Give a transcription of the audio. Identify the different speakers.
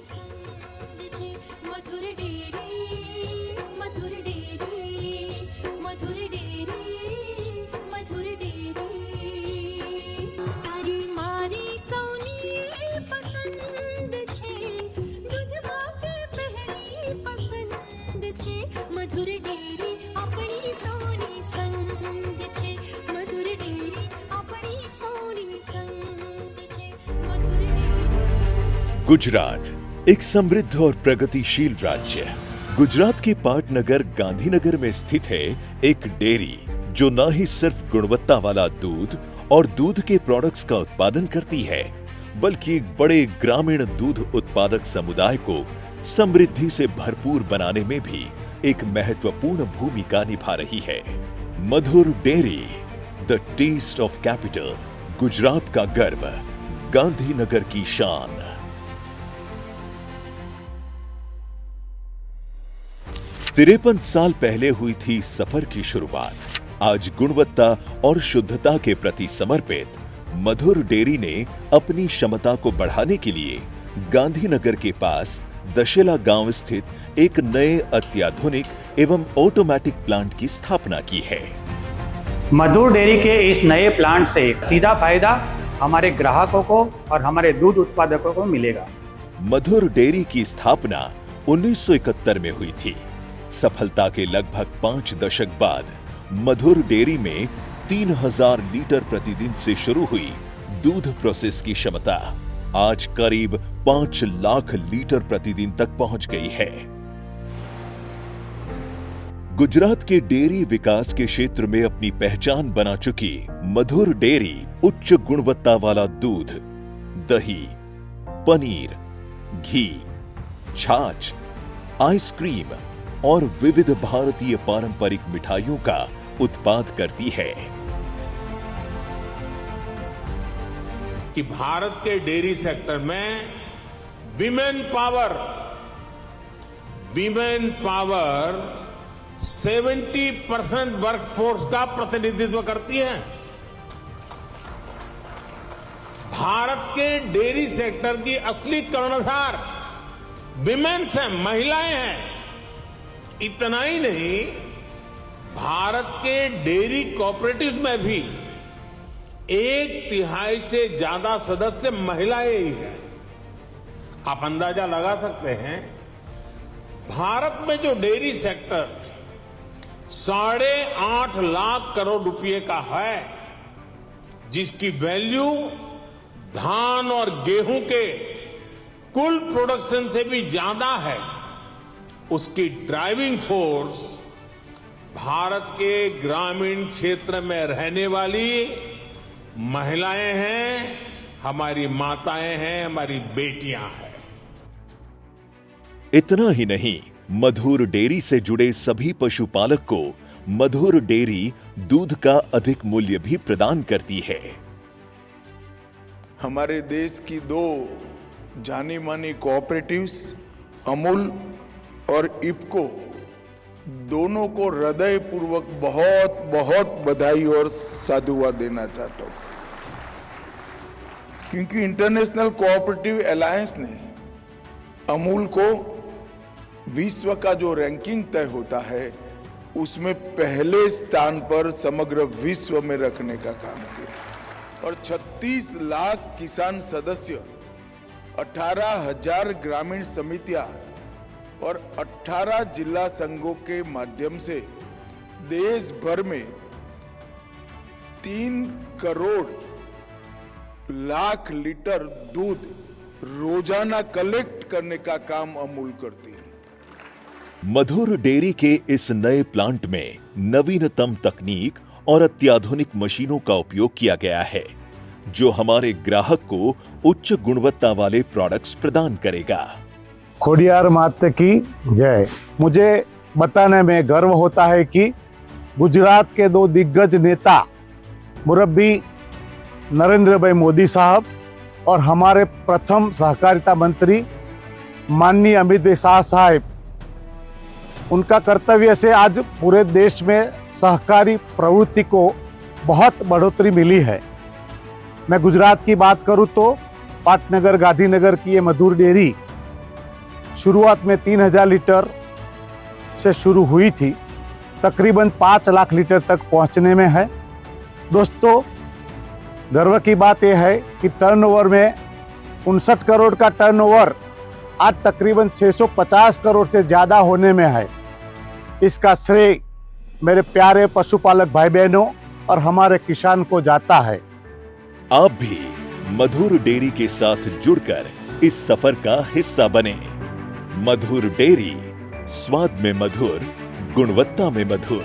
Speaker 1: संग छे मधुर डेरी मधुर डेरी मधुर डेरी मधुर डेरी तारी मारी सौनी पसंद छे दूध माके पहली पसंद छे मधुर डेरी अपनी सोनी संग छे मधुर डेरी अपनी सोनी संग छे मधुर डेरी।
Speaker 2: गुजरात एक समृद्ध और प्रगतिशील राज्य है। गुजरात के पाटनगर गांधीनगर में स्थित है एक डेयरी जो न ही सिर्फ गुणवत्ता वाला दूध और दूध के प्रोडक्ट्स का उत्पादन करती है, बल्कि एक बड़े ग्रामीण दूध उत्पादक समुदाय को समृद्धि से भरपूर बनाने में भी एक महत्वपूर्ण भूमिका निभा रही है। Madhur dairy, the taste of capital, Gujarat का गर्व, गांधीनगर की शान। 53 साल पहले हुई थी सफर की शुरुआत। आज गुणवत्ता और शुद्धता के प्रति समर्पित मधुर डेयरी ने अपनी क्षमता को बढ़ाने के लिए गांधीनगर के पास दशेला गांव स्थित एक नए अत्याधुनिक एवं ऑटोमेटिक प्लांट की स्थापना की है।
Speaker 3: मधुर डेयरी के इस नए प्लांट से सीधा फायदा हमारे ग्राहकों को और हमारे दूध उत्पादकों को मिलेगा।
Speaker 2: मधुर डेयरी की स्थापना 1971 में हुई थी। सफलता के लगभग 5 दशक बाद मधुर डेयरी में 3000 लीटर प्रतिदिन से शुरू हुई दूध प्रोसेस की क्षमता आज करीब 5 लाख लीटर प्रतिदिन तक पहुंच गई है। गुजरात के डेयरी विकास के क्षेत्र में अपनी पहचान बना चुकी मधुर डेयरी उच्च गुणवत्ता वाला दूध, दही, पनीर, घी, छाछ, आइसक्रीम और विविध भारतीय पारंपरिक मिठाइयों का उत्पाद करती है।
Speaker 4: कि भारत के डेयरी सेक्टर में विमेन पावर 70% वर्कफोर्स का प्रतिनिधित्व करती है। भारत के डेयरी सेक्टर की असली कर्णधार विमेन्स हैं, महिलाएं हैं। इतना ही नहीं, भारत के डेयरी कोऑपरेटिव्स में भी 1/3 से ज्यादा सदस्य महिलाएं ही हैं। आप अंदाजा लगा सकते हैं, भारत में जो डेयरी सेक्टर 8.5 लाख करोड़ रुपए का है, जिसकी वैल्यू धान और गेहूं के कुल प्रोडक्शन से भी ज्यादा है, उसकी ड्राइविंग फोर्स भारत के ग्रामीण क्षेत्र में रहने वाली महिलाएं हैं, हमारी माताएं हैं, हमारी बेटियां हैं।
Speaker 2: इतना ही नहीं, मधुर डेयरी से जुड़े सभी पशुपालक को मधुर डेयरी दूध का अधिक मूल्य भी प्रदान करती है।
Speaker 5: हमारे देश की 2 जानी मानी कोऑपरेटिव्स अमूल और इफ्को दोनों को हृदय पूर्वक बहुत बहुत बधाई और साधुवाद देना चाहता हूं, क्योंकि इंटरनेशनल कोऑपरेटिव अलायंस ने अमूल को विश्व का जो रैंकिंग तय होता है उसमें पहले स्थान पर समग्र विश्व में रखने का काम किया और 36 लाख किसान सदस्य, 18,000 ग्रामीण समितियां और 18 जिला संघों के माध्यम से देश भर में 3 करोड़ लाख लीटर दूध रोजाना कलेक्ट करने का काम अमूल करती है।
Speaker 2: मधुर डेयरी के इस नए प्लांट में नवीनतम तकनीक और अत्याधुनिक मशीनों का उपयोग किया गया है, जो हमारे ग्राहक को उच्च गुणवत्ता वाले प्रोडक्ट्स प्रदान करेगा।
Speaker 6: खोडियार माता की जय। मुझे बताने में गर्व होता है कि गुजरात के 2 दिग्गज नेता मुरब्बी नरेंद्र भाई मोदी साहब और हमारे प्रथम सहकारिता मंत्री माननीय अमित भाई शाह साहब, उनका कर्तव्य से आज पूरे देश में सहकारी प्रवृत्ति को बहुत बढ़ोतरी मिली है। मैं गुजरात की बात करूं तो पाटनगर गांधीनगर की ये मधुर डेयरी शुरुआत में 3000 लीटर से शुरू हुई थी, तकरीबन 5 लाख लीटर तक पहुंचने में है। दोस्तों, गर्व की बात यह है कि टर्नओवर में 59 करोड़ का टर्नओवर आज तकरीबन 650 करोड़ से ज़्यादा होने में है। इसका श्रेय मेरे प्यारे पशुपालक भाई बहनों और हमारे किसान को जाता है।
Speaker 2: आप भी मधुर डेयरी के साथ जुड़कर इस सफर का हिस्सा बने। मधुर डेयरी, स्वाद में मधुर, गुणवत्ता में मधुर।